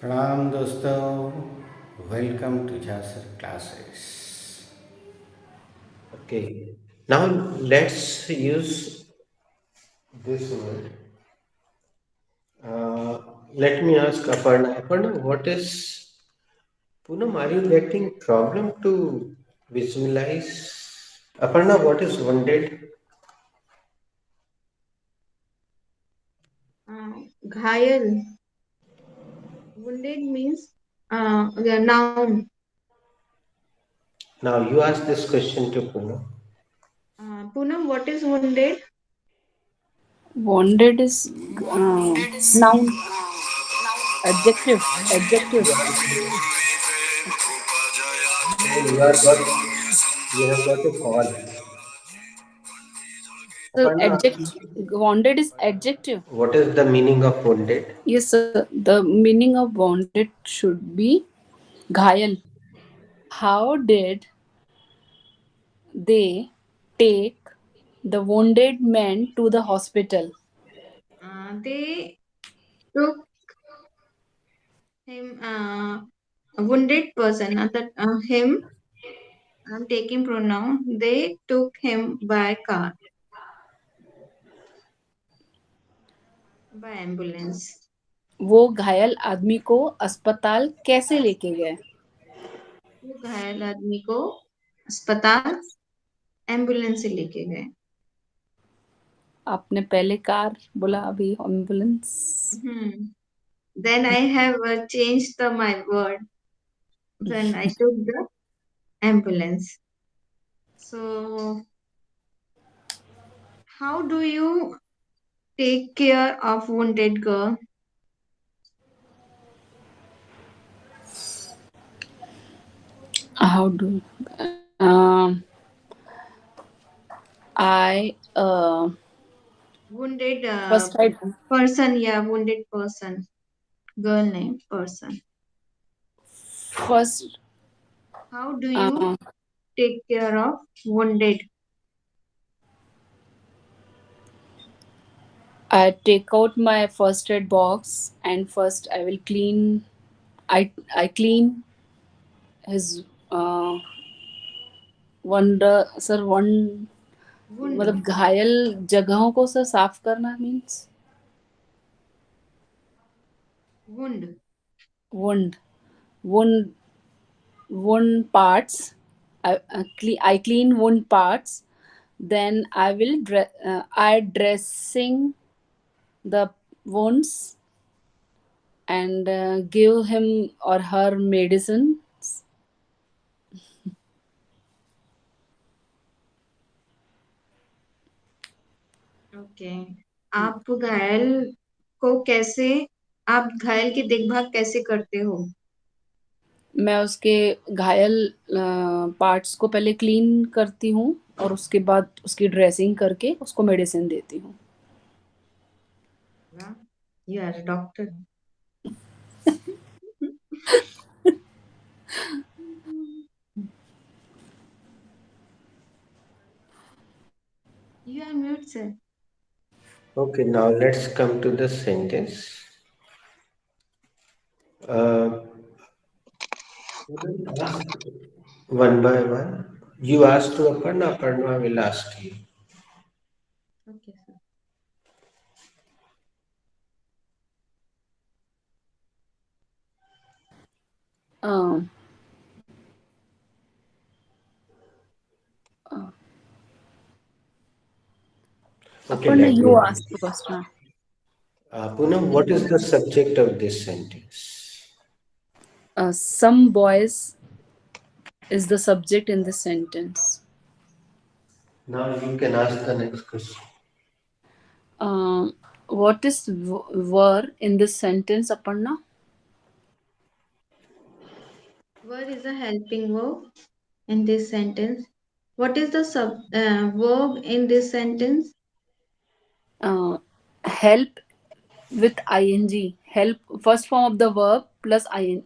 प्रणाम दोस्तों, welcome to जहासर classes. Okay, now let's use this word. Let me ask Aparna. Aparna, what is Poonam? Are you getting problem to visualize? Aparna, what is wounded? Ghayal. Wounded means the noun. Now you ask this question to Poonam. Poonam, what is wounded? Wounded is noun, adjective, adjective. You are got you have got a call. So Aparna, adjective. Wounded is adjective. what is the meaning of wounded? Yes, sir. The meaning of wounded should be ghayal. How did they take the wounded man to the hospital? They took him, a wounded person. That him. I'm taking pronoun. They took him by car, by ambulance. वो घायल आदमी को अस्पताल कैसे लेके गए? वो घायल आदमी को अस्पताल एम्बुलेंस से लेके गए. आपने पहले कार बोला, अभी ambulance. Then I have changed my word when I took the ambulance. So, how do you take care of wounded girl? How do I Wounded first I person, yeah, wounded person. Girl name, person. first How do you take care of wounded? I take out my first aid box and first I will clean. I clean his sir one Wound. मतलब घायल जगहों को sir साफ करना means Wound. wound wound wound parts. I clean wound parts. Then I will I dressing the wounds and give him or her medicine. Okay. आप घायल को कैसे, आप घायल की देखभाल कैसे करते हो? मैं उसके घायल पार्ट्स को पहले क्लीन करती हूँ और उसके बाद उसकी ड्रेसिंग करके उसको मेडिसिन देती हूँ. You are doctor. You are mute, sir. Okay, now let's come to the sentence. Ask one by one. You ask to Aparna, Aparna will ask you. Okay, sir. Okay, Aparna, let you me. ask the question. Poonam, what is the subject of this sentence? Some boys is the subject in this sentence. Now you can ask the next question. What is were in this sentence, Aparna? Were is a helping verb in this sentence. What is the verb in this sentence? Help with ing. Help, first form of the verb plus ing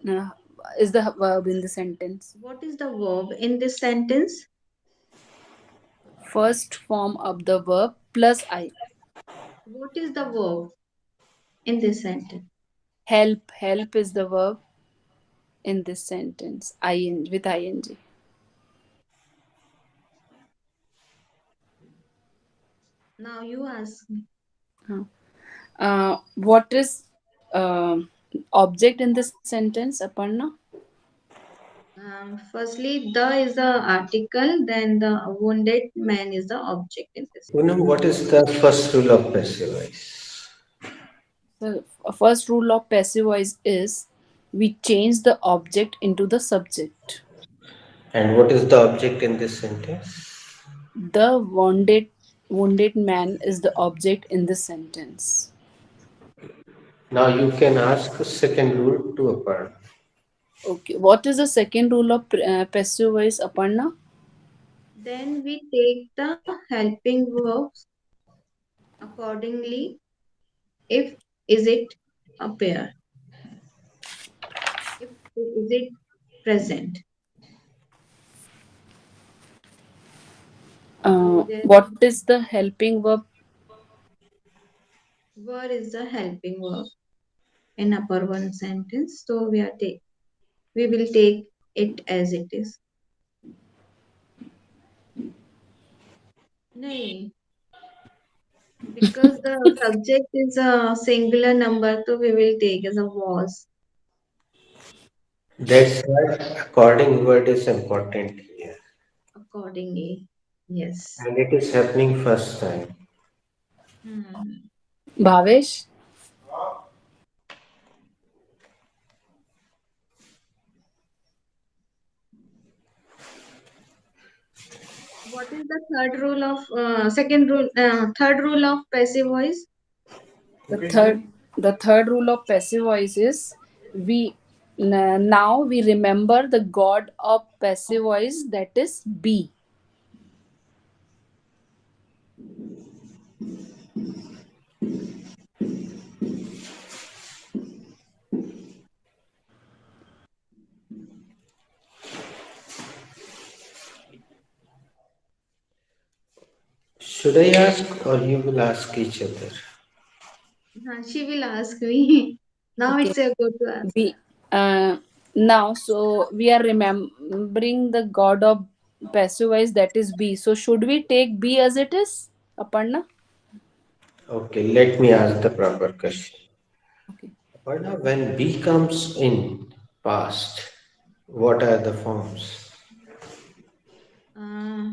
is the verb in the sentence. What is the verb in this sentence? First form of the verb plus I. What is the verb in this sentence? Help is the verb in this sentence. Ing with ing. Now you ask me. What is object in this sentence, Aparna? Firstly, the is the article, then the wounded man is the object in this. Poonam, what is the first rule of passive voice? The first rule of passive voice is we change the object into the subject. And what is the object in this sentence? The wounded man is the object in this sentence. Now you can ask the second rule to Aparna. Okay. What is the second rule of passive voice, Aparna? Then we take the helping verbs accordingly. If is it a pair? If is it present? What is the helping verb? Were is the helping verb in upper one sentence. So we will take it as it is. No, because the subject is a singular number, so we will take as a was. That's why according word is important here. Accordingly, yes. And it is happening first time. Bhavesh? What is the third rule of passive voice? The third rule of passive voice is now we remember the god of passive voice, that is be. Should I ask or you will ask each other? She will ask me. Now Okay. it's a good to ask. Now, so we are remembering the god of passive voice, that is be. So should we take be as it is, Aparna? Okay, let me ask the proper question. Okay. Aparna, when be comes in past, what are the forms?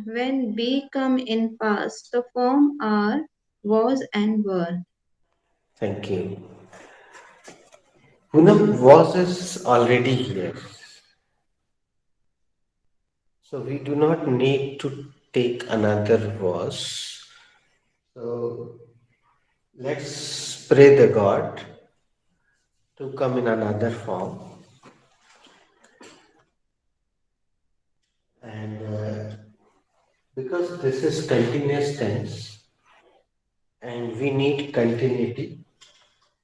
When be come in past, the form are was and were. Thank you. Poonam, was is already here. So we do not need to take another was. So let's pray the God to come in another form. And because this is continuous tense and we need continuity.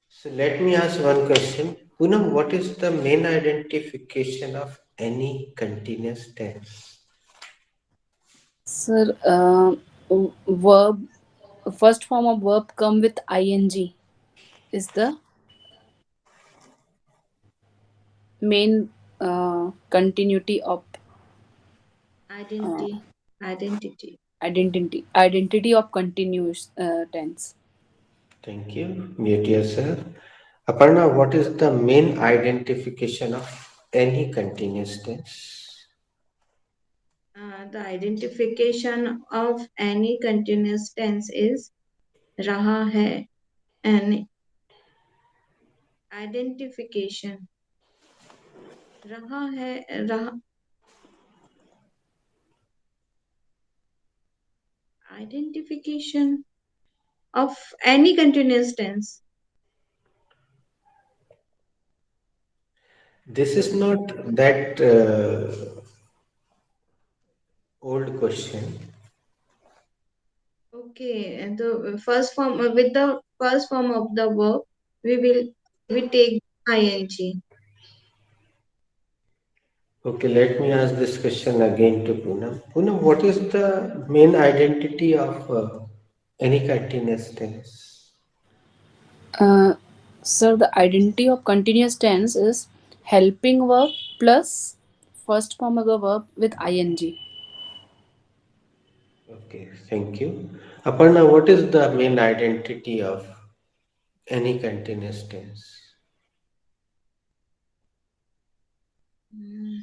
So let me ask one question. Poonam, what is the main identification of any continuous tense? Sir, verb, first form of verb come with ing is the main continuity of identity of continuous tense. Thank you. Mute yourself. Aparna, what is the main identification of any continuous tense? The identification of any continuous tense is raha hai, and identification raha hai identification of any continuous tense. This is not that old question. Okay, and the first form with the first form of the verb, we take ing. Okay, let me ask this question again to Poonam. Poonam, what is the main identity of any continuous tense? Sir, the identity of continuous tense is helping verb plus first form of the verb with ing. Okay, thank you. Aparna, what is the main identity of any continuous tense? Mm,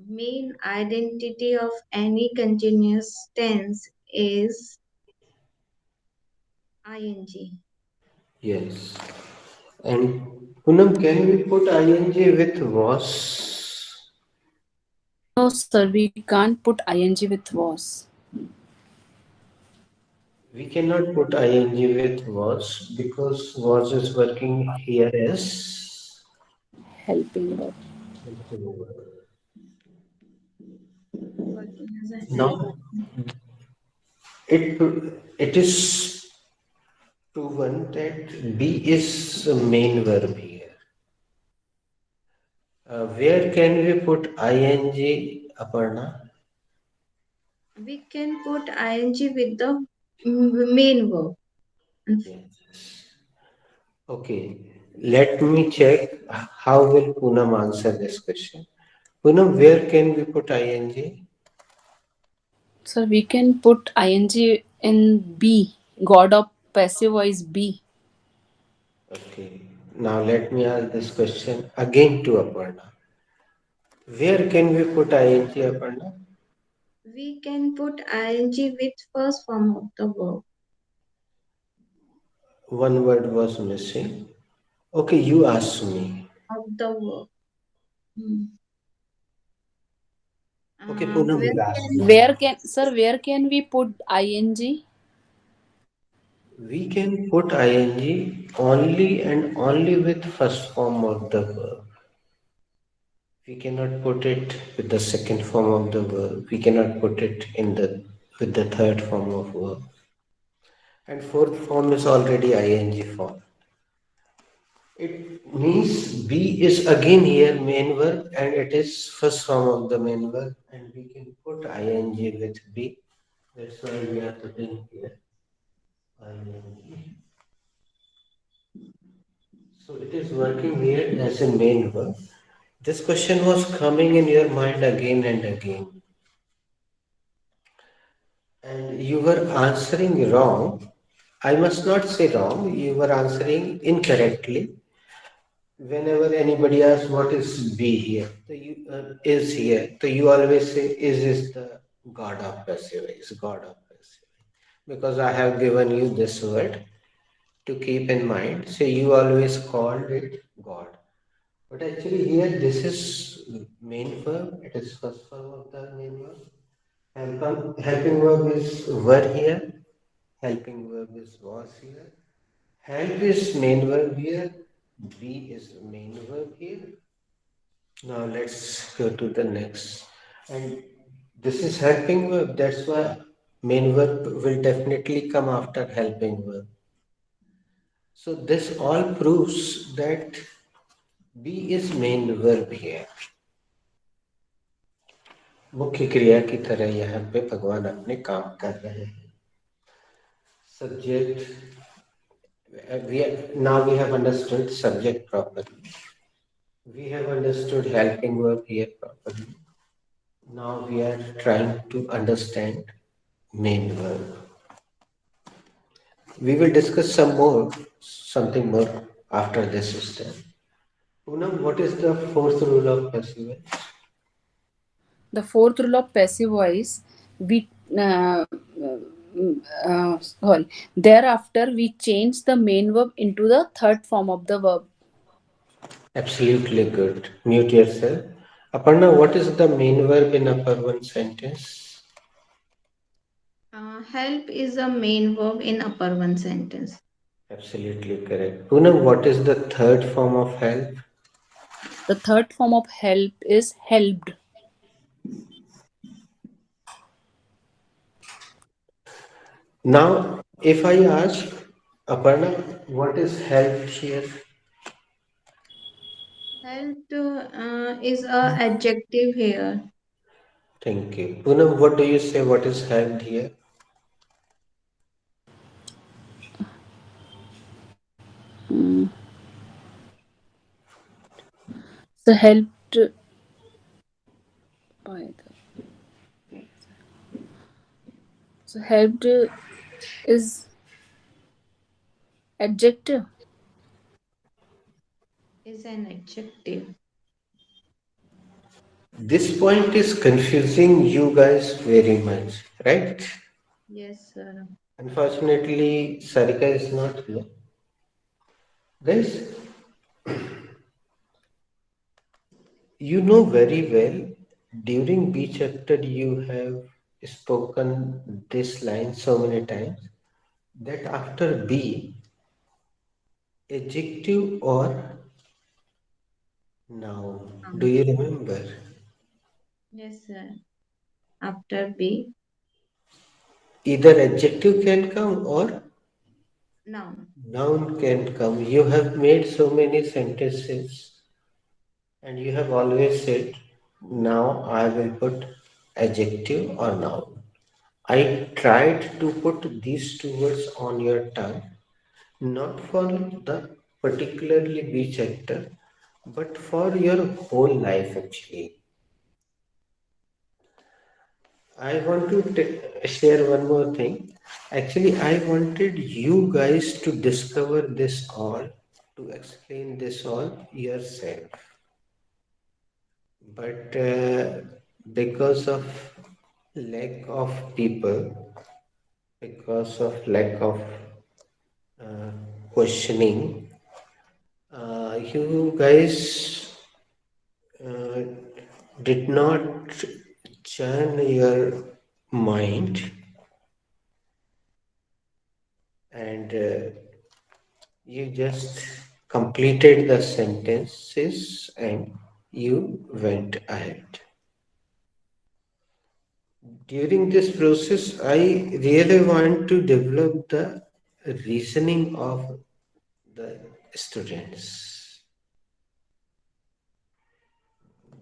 Main identity of any continuous tense is ing. Yes. And Poonam, can we put ing with was? No, sir, we can't put ing with was. We cannot put ing with was because was is working here as Helping verb. Working as a help. now it it is proven that be is a main verb here. Where can we put ing, Aparna? We can put ing with the main verb. Yes. Okay. Let me check how will Poonam answer this question. Poonam, where can we put ing? Sir, we can put ing in be. God of passive voice be. Okay. Now let me ask this question again to Aparna. Where can we put ing, Aparna? We can put ing with first form of the verb. One word was missing. Okay, you ask me. Of the verb. Hmm. Okay, Poonam Where will ask can me. Where can we put ing? We can put ing only and only with first form of the verb. We cannot put it with the second form of the verb. We cannot put it in the with the third form of verb. And fourth form is already ing form. It means be is again here main verb and it is first form of the main verb and we can put ing with be. That's why we are putting here ing. So it is working here as a main verb. This question was coming in your mind again and again. And you were answering wrong. I must not say wrong, you were answering incorrectly. Whenever anybody asks what is be here, so you is here, so you always say is the God of passive, is God of passive. Because I have given you this word to keep in mind, so you always called it God. But actually here this is main verb, it is first form of the main verb. Helping verb is were here, helping verb is was here. Help is main verb here, be is main verb here. Now let's go to the next. And this is helping verb, that's why main verb will definitely come after helping verb. So this all proves that be is main verb here. मुख्य क्रिया की तरह यहाँ पे भगवान अपने काम कर रहे हैं. Subject. Now we have understood subject properly. We have understood helping verb here properly. Now we are trying to understand main verb. We will discuss something more after this step. Poonam, what is the fourth rule of passive voice? The fourth rule of passive voice, we sorry. Thereafter, we change the main verb into the third form of the verb. Absolutely good. Mute yourself. Aparna, what is the main verb in upper one sentence? help is a main verb in upper one sentence. Absolutely correct. Poonam, what is the third form of help? The third form of help is helped. Now, if I ask Aparna, what is help here? Helped is a adjective here. Thank you. Poonam, what do you say? What is helped here? Mm. So helped by the. So helped is adjective. Is an adjective. This point is confusing you guys very much, right? Yes, sir. Unfortunately, Sarika is not here. Guys, you know very well during B chapter you have spoken this line so many times that after B, adjective or noun. Do you remember? Yes, sir. After B, Either adjective can come or noun. noun can come. You have made so many sentences and you have always said, now I will put adjective or noun. I tried to put these two words on your tongue, not for the particularly B chapter, but for your whole life actually. I want to share one more thing. Actually, I wanted you guys to discover this all, to explain this all yourself. But because of lack of people, because of lack of uh, questioning, you guys uh, did not churn your mind and you just completed the sentences and you went ahead. During this process, I really want to develop the reasoning of the students.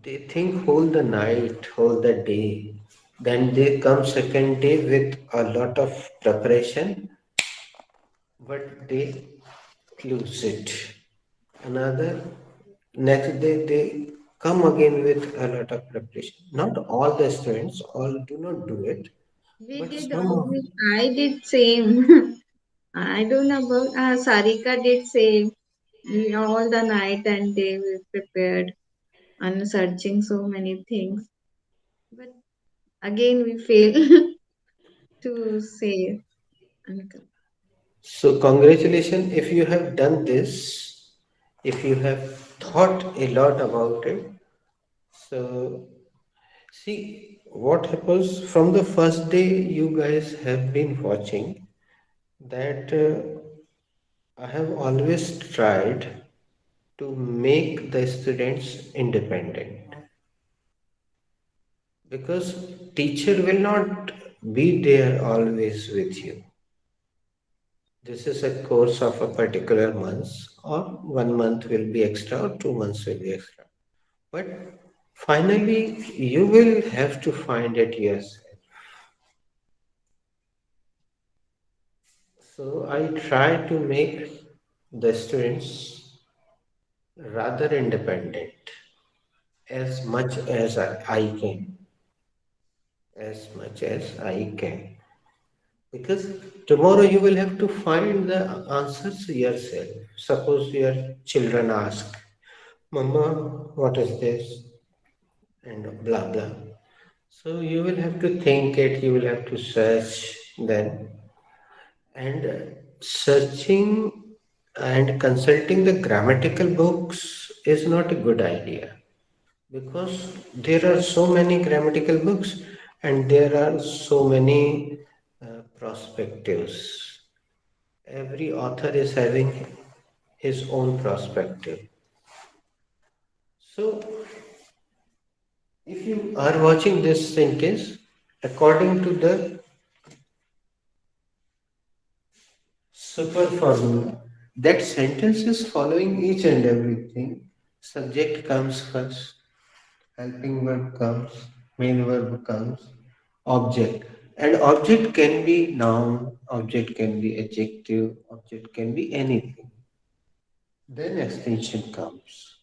They think whole the night, whole the day. Then they come second day with a lot of preparation, but they lose it. Another next day they come again with a lot of preparation. Not all the students, all do not do it, We but did some of always, I did same. I don't know about, Sarika did same. We all the night and day we prepared and searching so many things. But again we fail to say. Uncle. so congratulations if you have done this, if you have thought a lot about it. So see what happens from the first day you guys have been watching that I have always tried to make the students independent because teacher will not be there always with you. This is a course of a particular month or 1 month will be extra or 2 months will be extra. But finally you will have to find it yourself. So I try to make the students rather independent as much as I can. As much as I can. Because tomorrow you will have to find the answers yourself. Suppose your children ask, Mama, what is this? And blah blah. So you will have to think it, you will have to search then. And searching and consulting the grammatical books is not a good idea because there are so many grammatical books and there are so many perspectives. Every author is having his own perspective. So, if you are watching this sentence, according to the super formula, that sentence is following each and everything. Subject comes first, helping verb comes, main verb comes, object. And object can be noun, object can be adjective, object can be anything. then extension comes.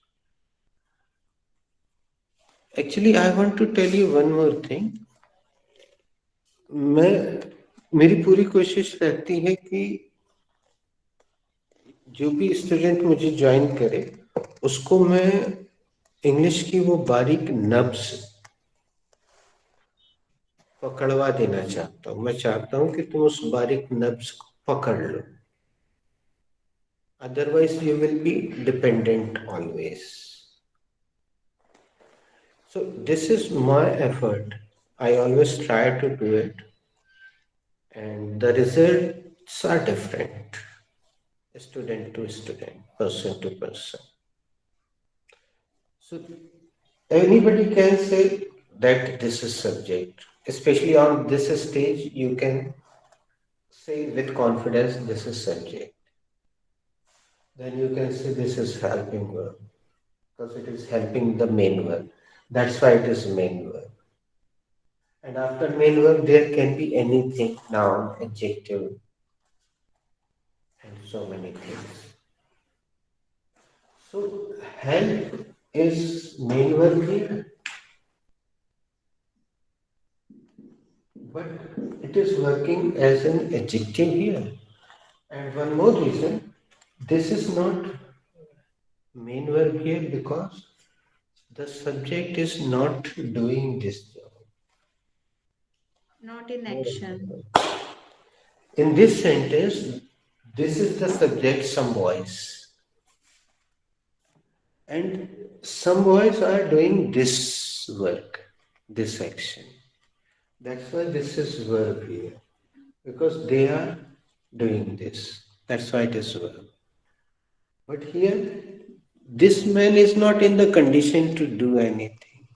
Actually, I want to tell you one more thing. मेरी पूरी कोशिश रहती है कि जो भी student मुझे join करे उसको मैं इंग्लिश की वो बारीक नब्स पकड़वा देना चाहता हूँ। मैं चाहता हूँ कि तुम उस बारीक नब्स को पकड़ लो, otherwise you will be dependent always. So this is my effort. I always try to do it, and the results are different, student to student, person to person. So anybody can say that this is subject, especially on this stage you can say with confidence this is subject. Then you can say this is helping verb because it is helping the main verb. That's why it is main verb. And after main verb, there can be anything, noun, adjective, and so many things. So, help is main verb here, but it is working as an adjective here. And one more reason, this is not main verb here because the subject is not doing this job. Not in action. In this sentence, this is the subject, some boys. And some boys are doing this work, this action. That's why this is verb here. Because they are doing this. That's why it is verb. But here, this man is not in the condition to do anything.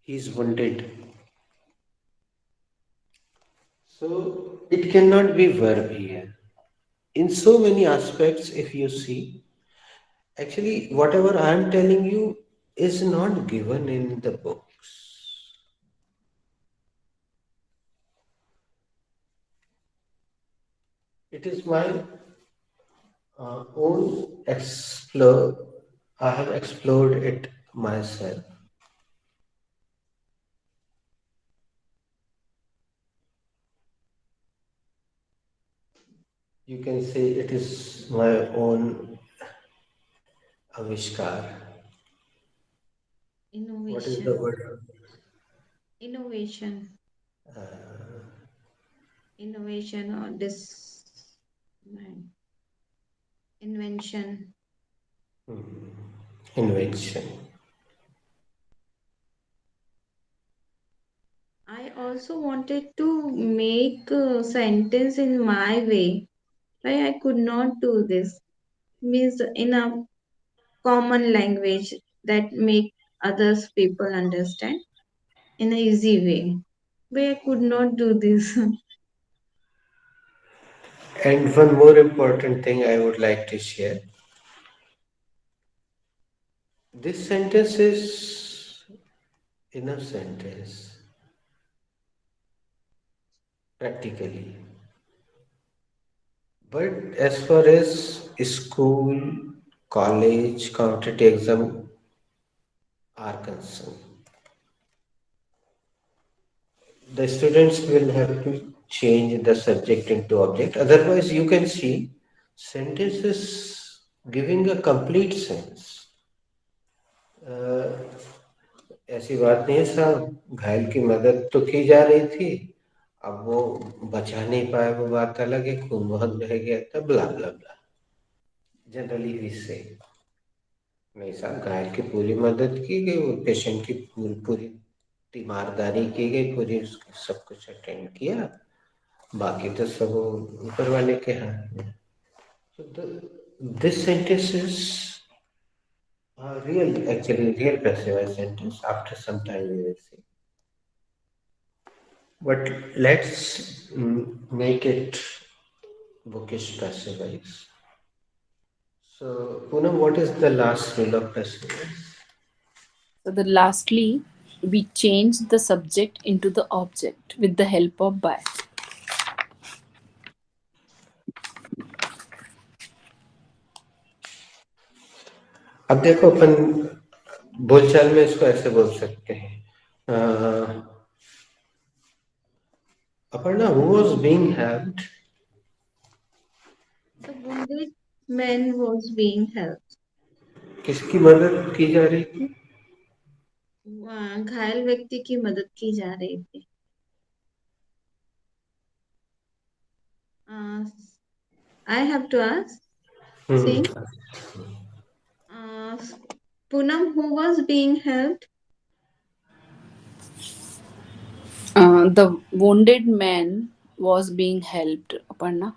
He is wounded. So it cannot be verb here. In so many aspects, if you see, actually, whatever I am telling you is not given in the books. It is my own explore. I have explored it myself. You can say it is my own avishkar. What is the Innovation. word? Innovation. Innovation or invention. Invention. I also wanted to make a sentence in my way, but I could not do this. Means in a common language that make others people understand in an easy way. But I could not do this. And one more important thing I would like to share. This sentence is enough sentence, practically. But as far as school, college, competitive exam are concerned, the students will have to change the subject into object. Otherwise, you can see sentences giving a complete sense. ऐसी बात नहीं है साहब, घायल की मदद तो की जा रही थी, अब वो बचा नहीं पाया, वो बात अलग है, खून बहुत बह गया था, ब्ला ब्ला ब्ला। जनरली वी से नहीं साहब, घायल की पूरी मदद की गई, वो पेशेंट की पूरी तीमारदारी की गई, पूरी सब कुछ अटेंड किया, बाकी तो सब ऊपर वाले के हाथ में। This sentence is real passive sentence. After some time we will see. But let's make it bookish passive voice. So, Poonam, what is the last rule of passive voice? So lastly, we change the subject into the object with the help of by. अब देखो अपन बोलचाल में इसको ऐसे बोल सकते हैं, Aparna, who was being helped? The wounded man was being helped. किसकी मदद की जा रही थी? घायल व्यक्ति की मदद की जा रही थी. I have to ask. See, Poonam, who was being helped? The wounded man was being helped. Aparna,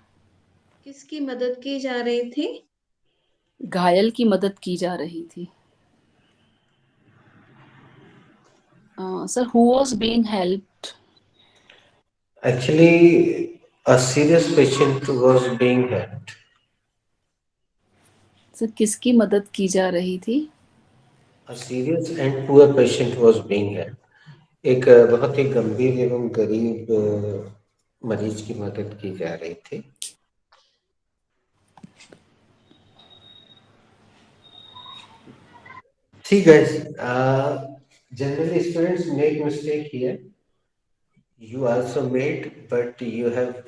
किसकी मदद की जा रही थी? घायल की मदद की जा रही थी. Sir, who was being helped? Actually, a serious patient was being helped. Sir, किसकी मदद की जा रही थी? A serious and poor patient was being helped. एक बहुत ही गंभीर एवं गरीब मरीज की मदद की जा रही थी. See guys, generally students make mistake here. You also made, but you have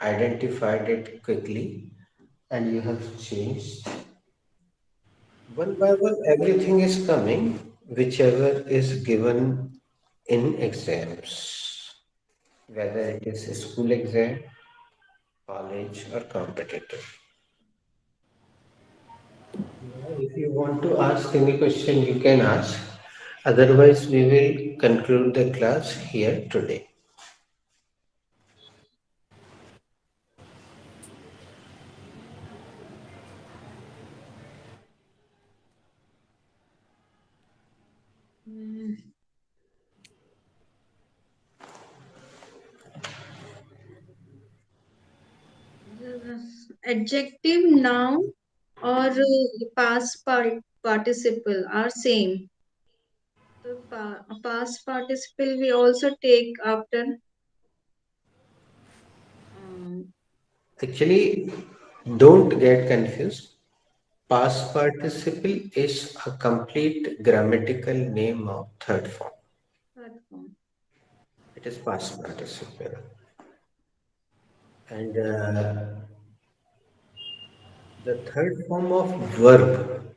identified it quickly and you have changed. One by one, everything is coming, whichever is given in exams, whether it is a school exam, college, or competitive. Now, if you want to ask any question, you can ask. Otherwise, we will conclude the class here today. Adjective, noun, or past participle are same. The past participle we also take after. Actually, don't get confused. Past participle is a complete grammatical name of third form. Third form. It is past participle. And the third form of verb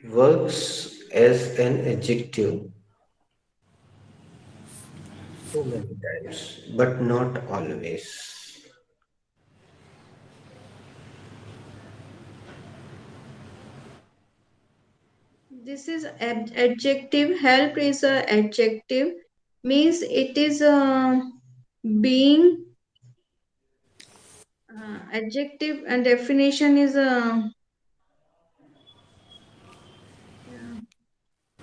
works as an adjective so many times, but not always. This is adjective. Help is a adjective. Means it is being adjective, and definition is a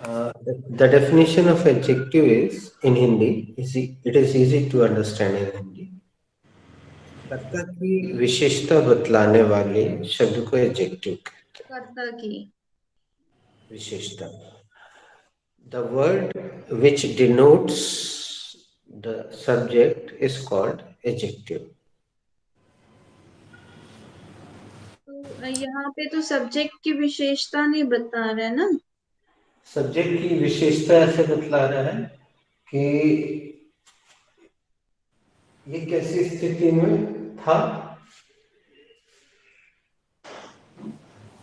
The definition of adjective is in Hindi. It is easy to understand in Hindi. कर्ता की विशेषता बतलाने वाले शब्द को adjective कहते हैं. कर्ता की विशेषता. The word which denotes the subject is called adjective. तो यहाँ पे तो सब्जेक्ट की विशेषता नहीं बता रहे ना. सब्जेक्ट की विशेषता ऐसे बतला रहा है कि ये कैसी स्थिति में था,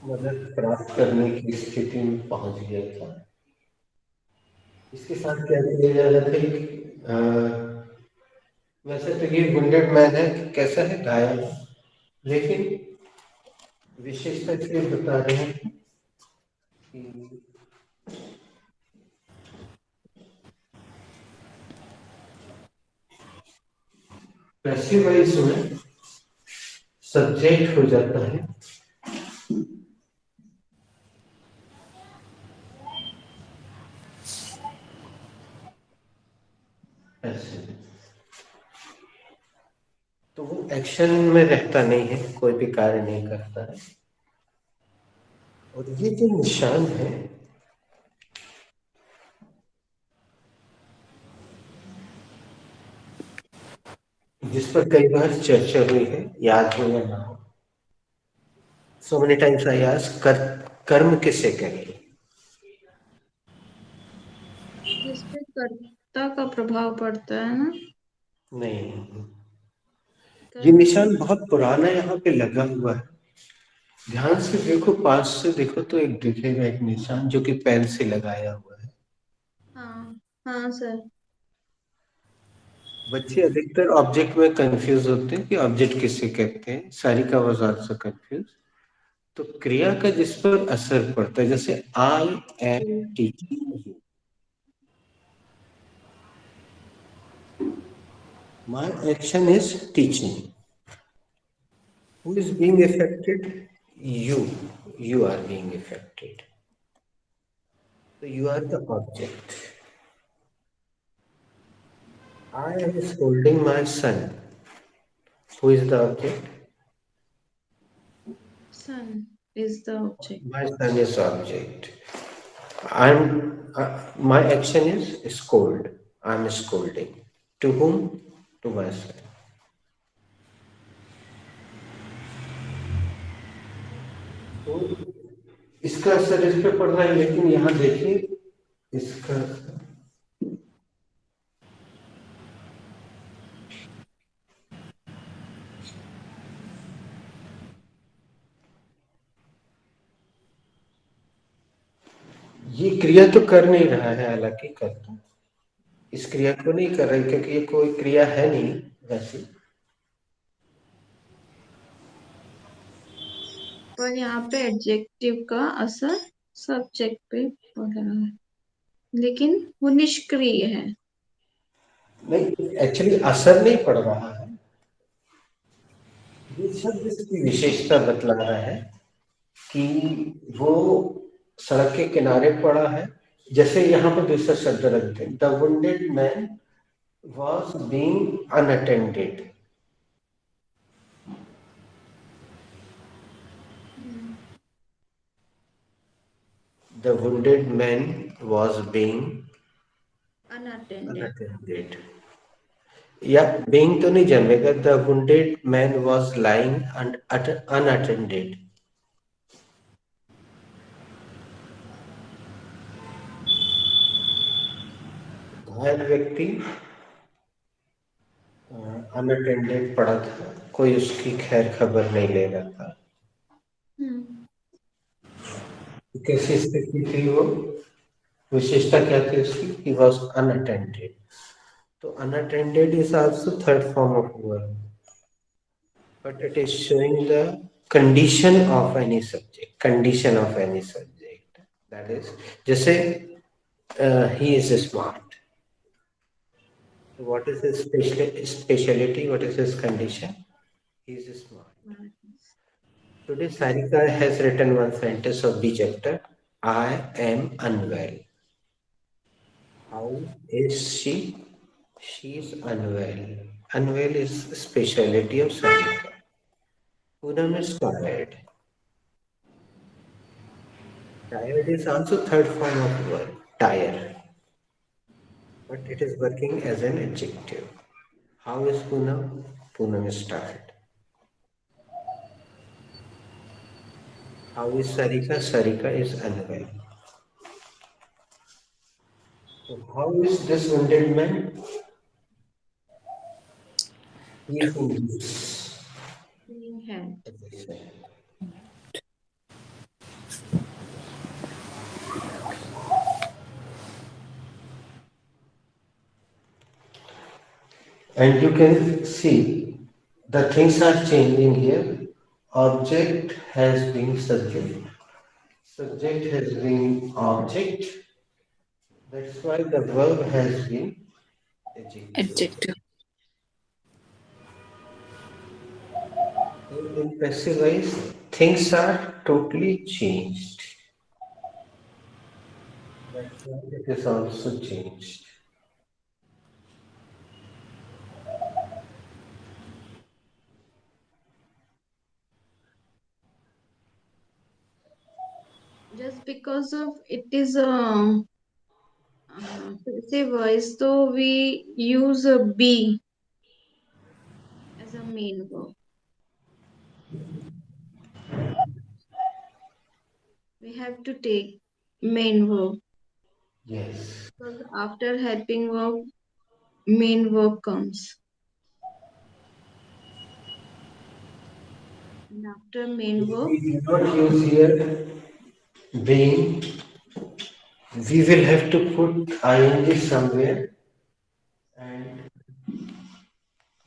मदद प्राप्त करने की स्थिति में पहुंच गया था. इसके साथ क्या किया जा रहा था? वैसे तो ये वुंडेड मैन है, कैसा है, घायल, लेकिन विशेषता इसलिए बता रहे हैं कि पैसिव वॉइस में सब्जेक्ट हो जाता है ऐसे, तो वो एक्शन में रहता नहीं है, कोई भी कार्य नहीं करता है. और ये जो निशान है, जिस पर कई बार चर्चा हुई है, याद हो या ना हो, so many times I ask, कर्म किसे कहते हैं? जिसपे कर्ता का प्रभाव पड़ता है ना। नहीं, ये कर्म निशान बहुत पुराना यहाँ पे लगा हुआ है। ध्यान से देखो, पास से देखो तो एक दिखेगा एक निशान जो कि पेन से लगाया हुआ है। हाँ हाँ सर। बच्चे अधिकतर ऑब्जेक्ट में कंफ्यूज होते हैं कि ऑब्जेक्ट किसे कहते हैं। Sarika was also confuse. तो क्रिया का जिस पर असर पड़ता है, जैसे I am teaching you, my action is teaching, who is being affected? You are being affected. So you are the object. I am scolding my son. Who is the object? Sun is the object. My son is object. My action is scold. I'm scolding. To whom? To my son. तो इसका असर इस पे पड़ रहा है, लेकिन यहाँ देखिए इसका ये क्रिया तो कर नहीं रहा है, हालांकि करता इस क्रिया को नहीं कर रहा है क्योंकि ये कोई क्रिया है नहीं वैसे। पर यहाँ पे एडजेक्टिव का असर सब्जेक्ट पे पड़ रहा है, लेकिन वो निष्क्रिय है। नहीं, एक्चुअली असर नहीं पड़ रहा है, ये शब्द इसकी विशेषता बतला रहा है कि वो सड़क के किनारे पड़ा है। जैसे यहाँ पर दूसरा शब्द रख दें, the wounded man was being unattended. The wounded man was being unattended. Unattended, या बीइंग तो नहीं जमेगा। The wounded man was lying unattended. घायल व्यक्ति अनअटेंडेड पड़ा था, कोई उसकी खैर खबर नहीं ले रहा था। कैसी स्थिति थी वो? विशेषता क्या थी उसकी? He was unattended. तो unattended is also third form of verb, but it is showing the condition of any subject. Condition of any subject, that is, जैसे he is smart. So what is his speciality? What is his condition? He is smart. Today Sarika has written one sentence of the chapter, I am unwell. How is she? She is unwell. Unwell is speciality of Sarika. Poonam is tired. Tired is also third form of verb, tire, but it is working as an adjective. How is Poonam? Poonam is tired. How is Sarika? Sarika is unwell. So how is this wounded man? He is in use. Being had. And you can see the things are changing here. Object has been subject. Subject has been object. That's why the verb has been adjective. Adjective. In passive voice, things are totally changed. That's why it is also changed. Just because of it is a passive voice, so we use a be as a main verb. we have to take main verb. Yes. Because after helping verb, main verb comes. And after main If verb, we do not use here being, we will have to put ing somewhere and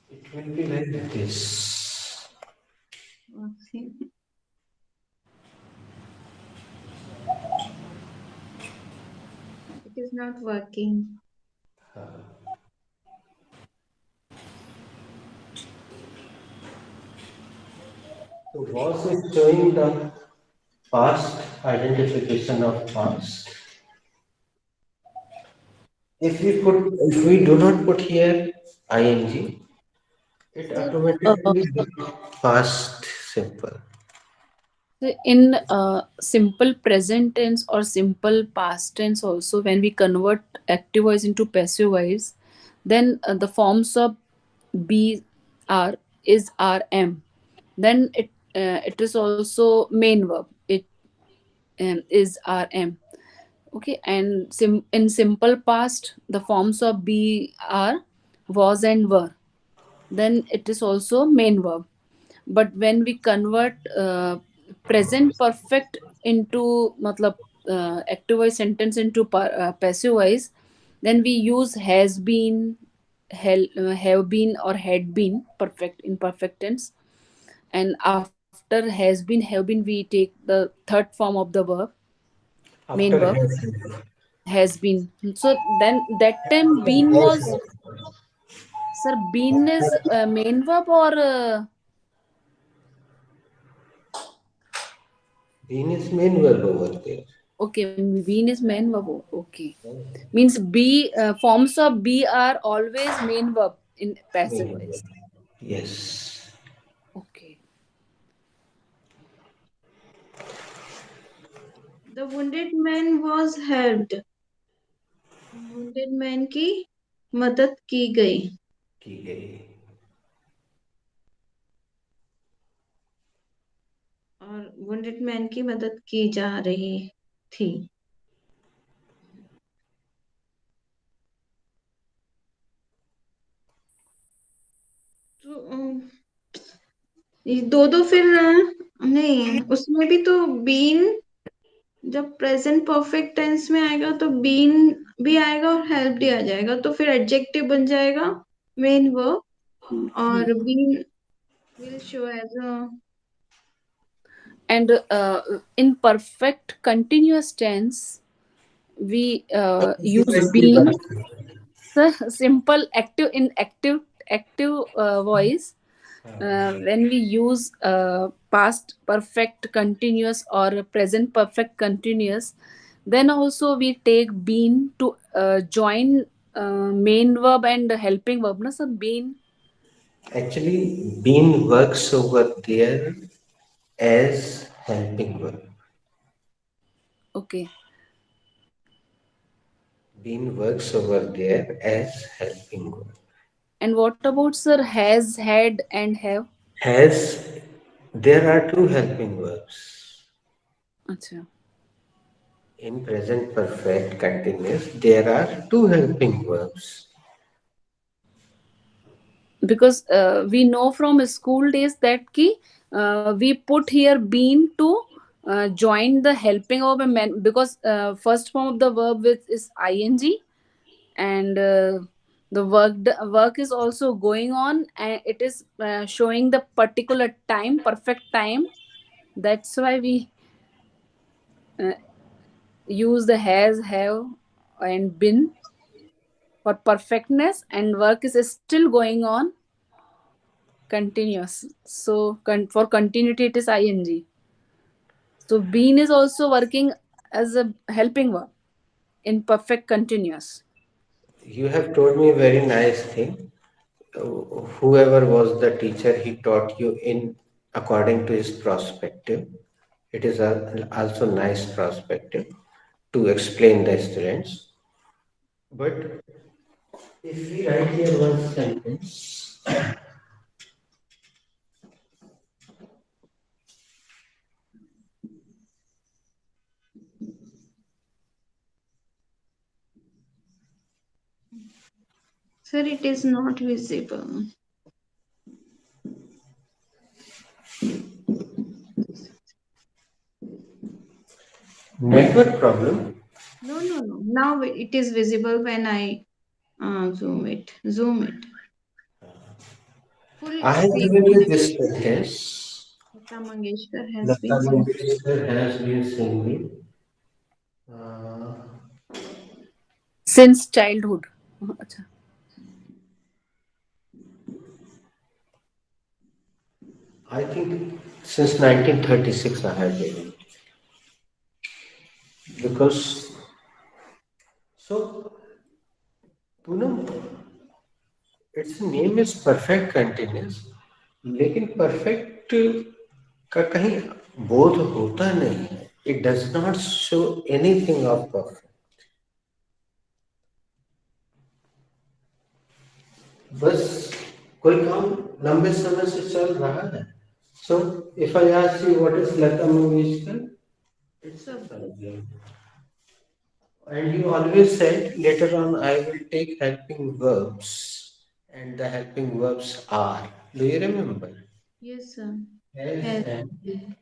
it will be like this. okay, it is not working. So was is showing the past identification of past. If we do not put here ing, it Sir, automatically becomes past simple. in simple present tense or simple past tense also, when we convert active voice into passive voice, then the forms of be, are, is, are, am. Then it is also main verb. It is, are, am. Okay, and in simple past, the forms of be, are, was, and were. Then it is also main verb. But when we convert present perfect into matlab, active voice sentence into passive voice, then we use has been, have been, or had been perfect in perfect tense. And after has been, have been, we take the third form of the verb, main After verb, has, has been. So then that time after been was, has, sir, been is main verb or been is main verb over there. okay, been is main verb. Okay, means be, forms of be are always main verb in passive Main voice. verb. Yes. Okay. The wounded man was helped. wounded man की मदद की गई. की गई. और wounded man की मदद की जा रही थी. तो ये दो फिर नहीं, उसमें भी तो बीन जब प्रेजेंट परफेक्ट टेंस में आएगा तो बीन भी आएगा और हेल्प भी आ जाएगा, तो फिर एडजेक्टिव बन जाएगा मेन वर्ब और been will show as a. And in perfect continuous tense, we use been. The simple active in active voice, when we use past perfect continuous or present perfect continuous, then also we take been to join main verb and helping verb, na sir, been. Actually, been works over there as helping verb. Okay. Been works over there as helping verb. And what about sir has, had, and have? Has, there are two helping verbs. Acha. In present perfect continuous, there are two helping verbs. Because we know from school days that ki we put here been to join the helping of a man, because first form of the verb with is ing, and the work is also going on, and it is showing the particular time, perfect time. That's why we uh, use the has, have, and been for perfectness, and work is still going on, continuous. So for continuity it is ing. So been is also working as a helping verb in perfect continuous. You have told me a very nice thing. Whoever was the teacher, he taught you in according to his perspective. It is also nice perspective to explain the students. But if we write here one sentence, Sir, it is not visible. Network problem. No. Now it is visible when I zoom it. Zoom it. Full I have screen. given you this sentence. Lata Mangeshkar has Lata been singing. Mangeshkar has been singing. Uh, Since childhood. अच्छा. I think since 1936 I have given it. Because, so, Poonam, its name is perfect continuous, लेकिन perfect का कहीं बोध होता नहीं है. It does not show anything of perfect. बस कोई काम लंबे समय से चल रहा है. So if I ask you what is Lata Mangeshkar, it's a problem. And you always said later on I will take helping verbs, and the helping verbs are. Do you remember? Yes, sir. Has Has and been.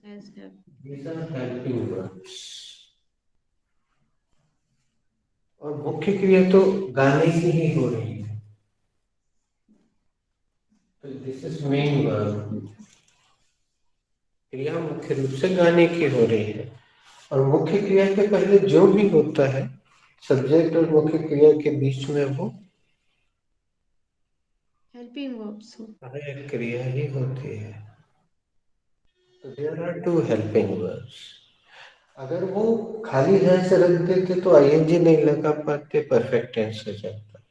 have. These are helping verbs. और मुख्य क्रिया तो गाने की ही हो रही है. तो दिस इज मेन वर्ब. क्रिया मुख्य रूप से गाने की हो रही है, और मुख्य क्रिया के पहले जो भी होता है सब्जेक्ट और मुख्य क्रिया के बीच में वो Helping verbs. सहायक क्रिया ही होती है. तो there are two helping verbs. अगर वो खाली है से रख देते तो आईएनजी नहीं लगा पाते, परफेक्ट टेंस हो जाता.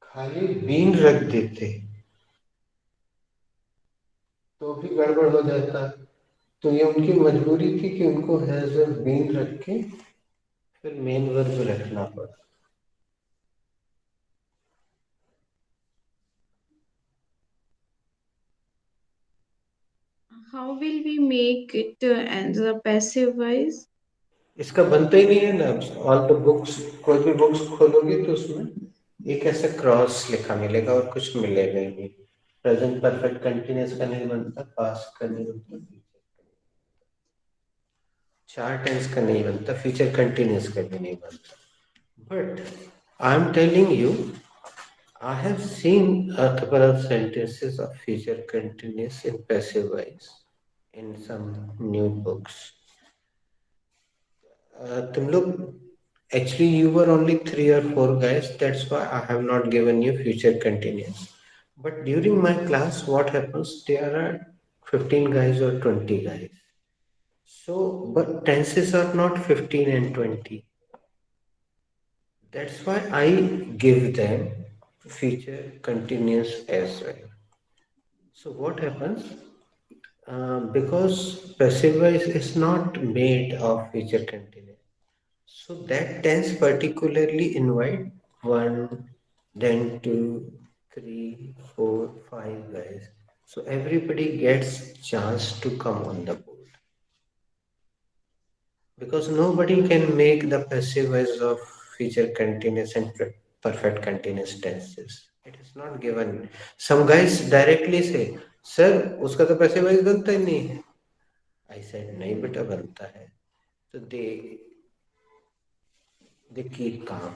खाली बीन रख देते तो भी गड़बड़ हो जाता. तो ये उनकी मजबूरी थी कि उनको हैज और बीन रख के फिर मेन वर्ब रखना पड़ा. How will we make it as a passive voice? इसका बनता ही नहीं है ना. ऑल द बुक्स, कोई भी बुक्स खोलोगे तो उसमें एक ऐसा क्रॉस लिखा मिलेगा और कुछ मिलेगा ही नहीं. प्रेजेंट परफेक्ट कंटिन्यूअस का नहीं बनता, पास्ट का नहीं बनता, चार टेंस का नहीं बनता, फ्यूचर कंटिन्यूअस का भी नहीं बनता. But I am telling you, I have seen a couple of sentences of future continuous in passive voice in some new books. तुम लोग, actually you were only 3 or 4 guys, that's why I have not given you future continuous. But during my class, what happens, there are 15 guys or 20 guys. So, but tenses are not 15 and 20. That's why I give them future continuous as well. So what happens? Because passive voice is not made of future continuous. So that tense particularly invite 1, then 2, 3, 4, 5 guys. So everybody gets chance to come on the board. Because nobody can make the passive voice of future continuous and perfect continuous tenses. It is not given. Some guys directly say, sir, उसका तो passive voice बनता ही नहीं है. I said, नहीं बेटा बनता है. So they keep calm.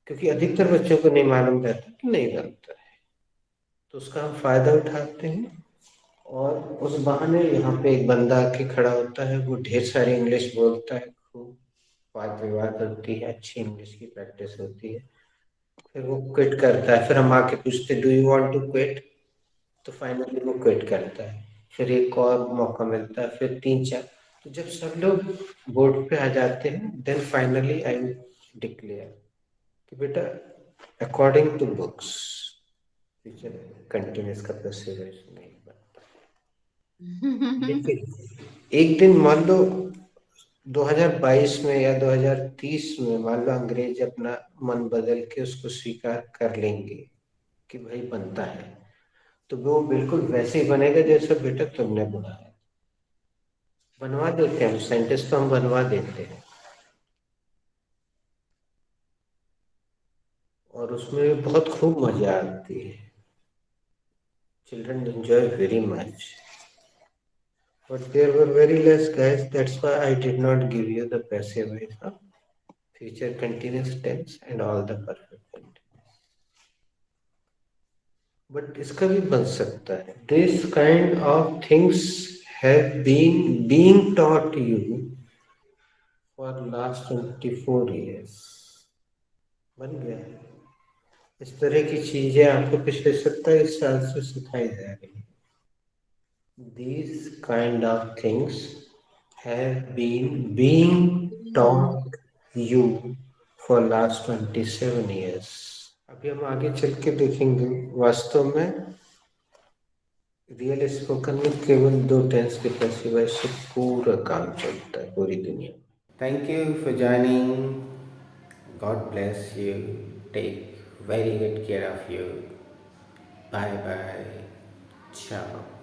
क्योंकि अधिकतर बच्चों को नहीं मालूम रहता कि नहीं बनता है. तो उसका हम फायदा उठाते हैं, और उस बहाने यहाँ पे एक बंदा आके खड़ा होता है, वो ढेर सारी इंग्लिश बोलता है, खूब वाद विवाद होती है, अच्छी इंग्लिश की प्रैक्टिस होती है, फिर वो क्विट करता है. फिर हम आके पूछते, do you want to quit? तो फाइनली वो क्विट करता है. फिर एक और मौका मिलता है, फिर 3-4. तो जब सब लोग बोर्ड पे आ जाते हैं, देन फाइनली आई डिक्लेयर कि बेटा according to books future continuous का प्रोसीजर नहीं बनता. लेकिन एक दिन मान लो 2022 में या 2030 में मान लो अंग्रेज अपना मन बदल के उसको स्वीकार कर लेंगे कि भाई बनता है, तो वो बिल्कुल वैसे ही बनेगा जैसे बेटा तुमने बनाया. बनवा देते हैं, सेंटेंस तो हम बनवा देते हैं. और उसमें बहुत खूब मजा आती है. Children enjoy very much. But there were very less guys, that's why I did not give you the passive voice of future continuous tense and all the perfect tense. But इसका भी बन सकता है. This kind of things have been being taught you for last 24 years. बन गया. इस तरह की चीजें आपको पिछले 27 साल से सिखाई जा रही हैं. These kind of things have been being taught you for last 27 years. अभी हम आगे चल के देखेंगे वास्तव में रियल स्पोकन में केवल 2 टेंस के पैसिव वॉइस से पूरा काम चलता है पूरी दुनिया में. Thank you for joining. God bless you. Take very good care of you. Bye bye. Ciao.